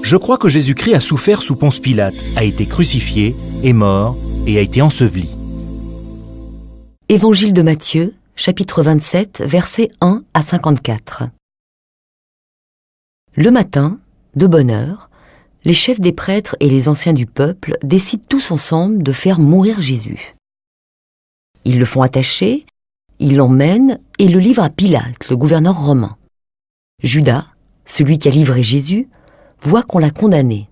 Je crois que Jésus-Christ a souffert sous Ponce Pilate, a été crucifié, est mort et a été enseveli. Évangile de Matthieu, chapitre 27, versets 1 à 54. Le matin, de bonne heure, les chefs des prêtres et les anciens du peuple décident tous ensemble de faire mourir Jésus. Ils le font attacher, ils l'emmènent et le livrent à Pilate, le gouverneur romain. Judas, celui qui a livré Jésus, voit qu'on l'a condamné.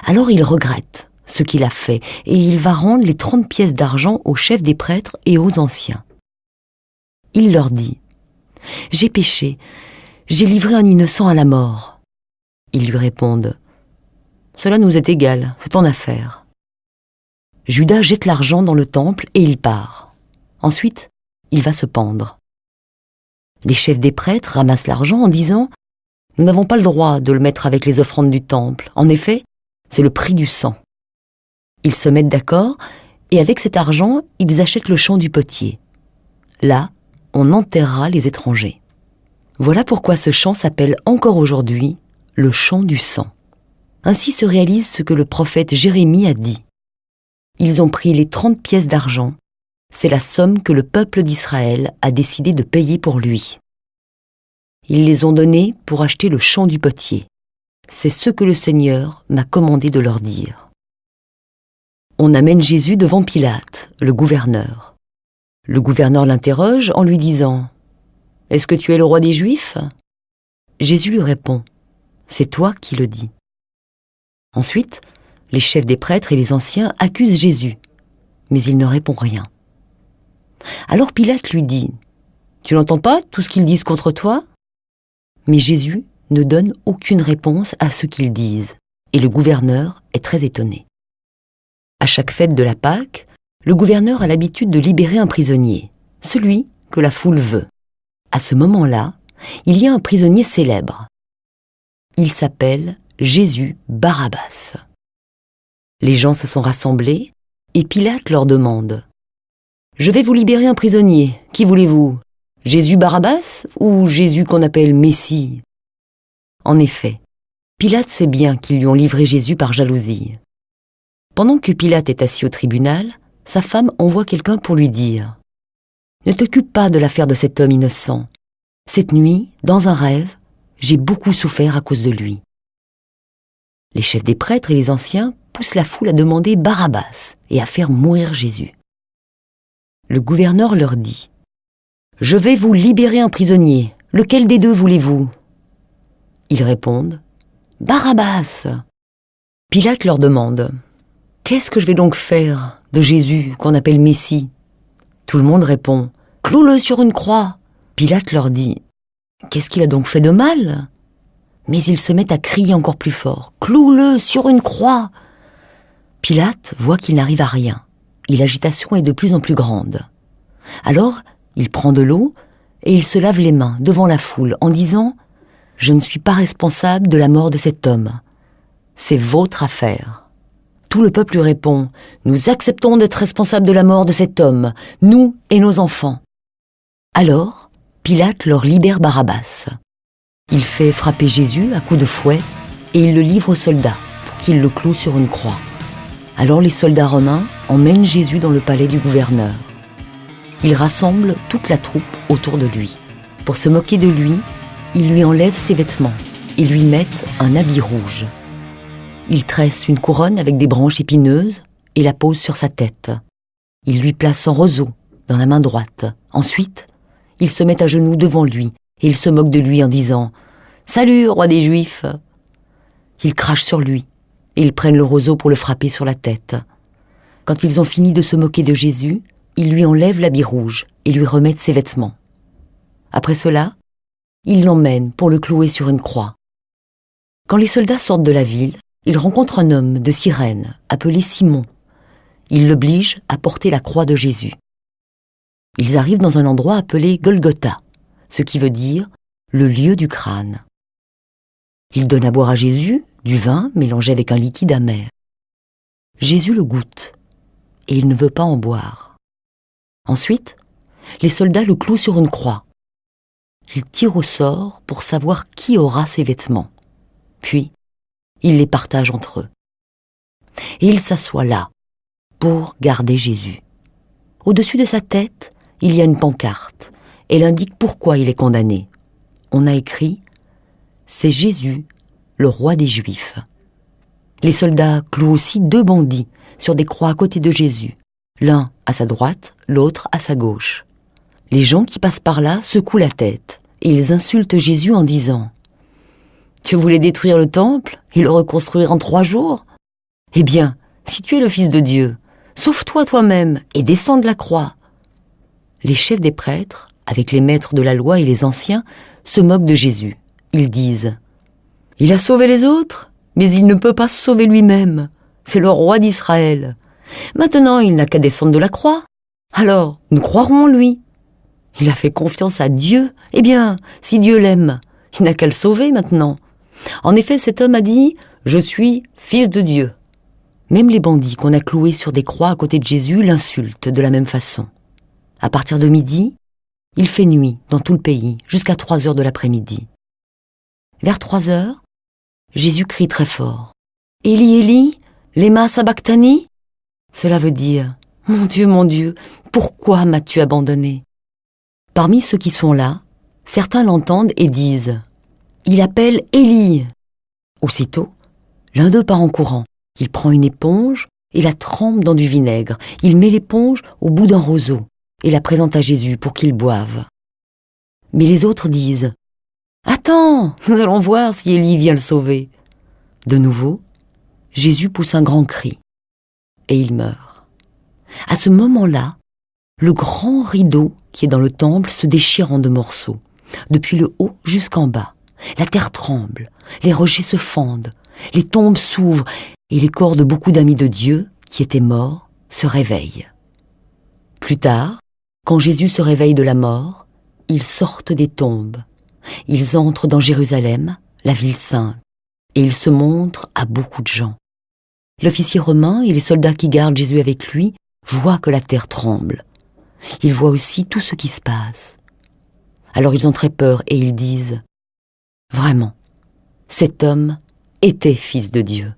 Alors il regrette ce qu'il a fait et il va rendre les 30 pièces d'argent aux chefs des prêtres et aux anciens. Il leur dit « J'ai péché, j'ai livré un innocent à la mort. » Ils lui répondent « Cela nous est égal, c'est ton affaire. » Judas jette l'argent dans le temple et il part. Ensuite, il va se pendre. Les chefs des prêtres ramassent l'argent en disant « Nous n'avons pas le droit de le mettre avec les offrandes du temple. En effet, c'est le prix du sang. » Ils se mettent d'accord et avec cet argent, ils achètent le champ du potier. Là, on enterrera les étrangers. Voilà pourquoi ce champ s'appelle encore aujourd'hui le champ du sang. Ainsi se réalise ce que le prophète Jérémie a dit. Ils ont pris les 30 pièces d'argent. C'est la somme que le peuple d'Israël a décidé de payer pour lui. Ils les ont donnés pour acheter le champ du potier. C'est ce que le Seigneur m'a commandé de leur dire. On amène Jésus devant Pilate, le gouverneur. Le gouverneur l'interroge en lui disant « Est-ce que tu es le roi des Juifs ?» Jésus lui répond « C'est toi qui le dis. » Ensuite, les chefs des prêtres et les anciens accusent Jésus, mais il ne répond rien. Alors Pilate lui dit « Tu n'entends pas tout ce qu'ils disent contre toi ?» Mais Jésus ne donne aucune réponse à ce qu'ils disent, et le gouverneur est très étonné. À chaque fête de la Pâque, le gouverneur a l'habitude de libérer un prisonnier, celui que la foule veut. À ce moment-là, il y a un prisonnier célèbre. Il s'appelle Jésus Barabbas. Les gens se sont rassemblés et Pilate leur demande « Je vais vous libérer un prisonnier, qui voulez-vous ? Jésus Barabbas ou Jésus qu'on appelle Messie ?» En effet, Pilate sait bien qu'ils lui ont livré Jésus par jalousie. Pendant que Pilate est assis au tribunal, sa femme envoie quelqu'un pour lui dire « Ne t'occupe pas de l'affaire de cet homme innocent. Cette nuit, dans un rêve, j'ai beaucoup souffert à cause de lui. » Les chefs des prêtres et les anciens poussent la foule à demander Barabbas et à faire mourir Jésus. Le gouverneur leur dit « Je vais vous libérer un prisonnier. Lequel des deux voulez-vous » Ils répondent « Barabbas !» Pilate leur demande « Qu'est-ce que je vais donc faire de Jésus qu'on appelle Messie ?» Tout le monde répond « Cloue-le sur une croix !» Pilate leur dit « Qu'est-ce qu'il a donc fait de mal ?» Mais ils se mettent à crier encore plus fort « Cloue-le sur une croix !» Pilate voit qu'il n'arrive à rien et l'agitation est de plus en plus grande. Alors, il prend de l'eau et il se lave les mains devant la foule en disant « Je ne suis pas responsable de la mort de cet homme. C'est votre affaire. » Tout le peuple lui répond « Nous acceptons d'être responsables de la mort de cet homme, nous et nos enfants. » Alors, Pilate leur libère Barabbas. Il fait frapper Jésus à coups de fouet et il le livre aux soldats pour qu'ils le clouent sur une croix. Alors les soldats romains emmènent Jésus dans le palais du gouverneur. Ils rassemblent toute la troupe autour de lui. Pour se moquer de lui, ils lui enlèvent ses vêtements et lui mettent un habit rouge. Ils tressent une couronne avec des branches épineuses et la posent sur sa tête. Ils lui placent un roseau dans la main droite. Ensuite, ils se mettent à genoux devant lui et ils se moquent de lui en disant « Salut, roi des Juifs !» Ils crachent sur lui et ils prennent le roseau pour le frapper sur la tête. Quand ils ont fini de se moquer de Jésus, ils lui enlèvent l'habit rouge et lui remettent ses vêtements. Après cela, ils l'emmènent pour le clouer sur une croix. Quand les soldats sortent de la ville, ils rencontrent un homme de Cyrène, appelé Simon. Ils l'obligent à porter la croix de Jésus. Ils arrivent dans un endroit appelé Golgotha, ce qui veut dire le lieu du crâne. Ils donnent à boire à Jésus du vin mélangé avec un liquide amer. Jésus le goûte et il ne veut pas en boire. Ensuite, les soldats le clouent sur une croix. Ils tirent au sort pour savoir qui aura ses vêtements. Puis, ils les partagent entre eux. Et il s'assoit là, pour garder Jésus. Au-dessus de sa tête, il y a une pancarte. Elle indique pourquoi il est condamné. On a écrit « C'est Jésus, le roi des Juifs ». Les soldats clouent aussi 2 bandits sur des croix à côté de Jésus, l'un à sa droite, l'autre à sa gauche. Les gens qui passent par là secouent la tête et ils insultent Jésus en disant « Tu voulais détruire le temple et le reconstruire en 3 jours ? Eh bien, si tu es le Fils de Dieu, sauve-toi toi-même et descends de la croix. » Les chefs des prêtres, avec les maîtres de la loi et les anciens, se moquent de Jésus. Ils disent « Il a sauvé les autres, mais il ne peut pas se sauver lui-même. C'est le roi d'Israël. Maintenant, il n'a qu'à descendre de la croix. Alors, nous croirons en lui. Il a fait confiance à Dieu. Eh bien, si Dieu l'aime, il n'a qu'à le sauver maintenant. En effet, cet homme a dit « Je suis fils de Dieu ». Même les bandits qu'on a cloués sur des croix à côté de Jésus l'insultent de la même façon. À partir de midi, il fait nuit dans tout le pays, jusqu'à 3 heures de l'après-midi. Vers 3 heures, Jésus crie très fort. « Élie, Élie, lema sabachthani » Cela veut dire « Mon Dieu, pourquoi m'as-tu abandonné » Parmi ceux qui sont là, certains l'entendent et disent « Il appelle Élie » Aussitôt, l'un d'eux part en courant. Il prend une éponge et la trempe dans du vinaigre. Il met l'éponge au bout d'un roseau et la présente à Jésus pour qu'il boive. Mais les autres disent « Attends, nous allons voir si Élie vient le sauver. » De nouveau, Jésus pousse un grand cri et il meurt. À ce moment-là, le grand rideau qui est dans le temple se déchire en 2 morceaux, depuis le haut jusqu'en bas. La terre tremble, les rochers se fendent, les tombes s'ouvrent et les corps de beaucoup d'amis de Dieu qui étaient morts se réveillent. Plus tard, quand Jésus se réveille de la mort, ils sortent des tombes. Ils entrent dans Jérusalem, la ville sainte, et ils se montrent à beaucoup de gens. L'officier romain et les soldats qui gardent Jésus avec lui voient que la terre tremble. Ils voient aussi tout ce qui se passe. Alors ils ont très peur et ils disent « Vraiment, cet homme était fils de Dieu. »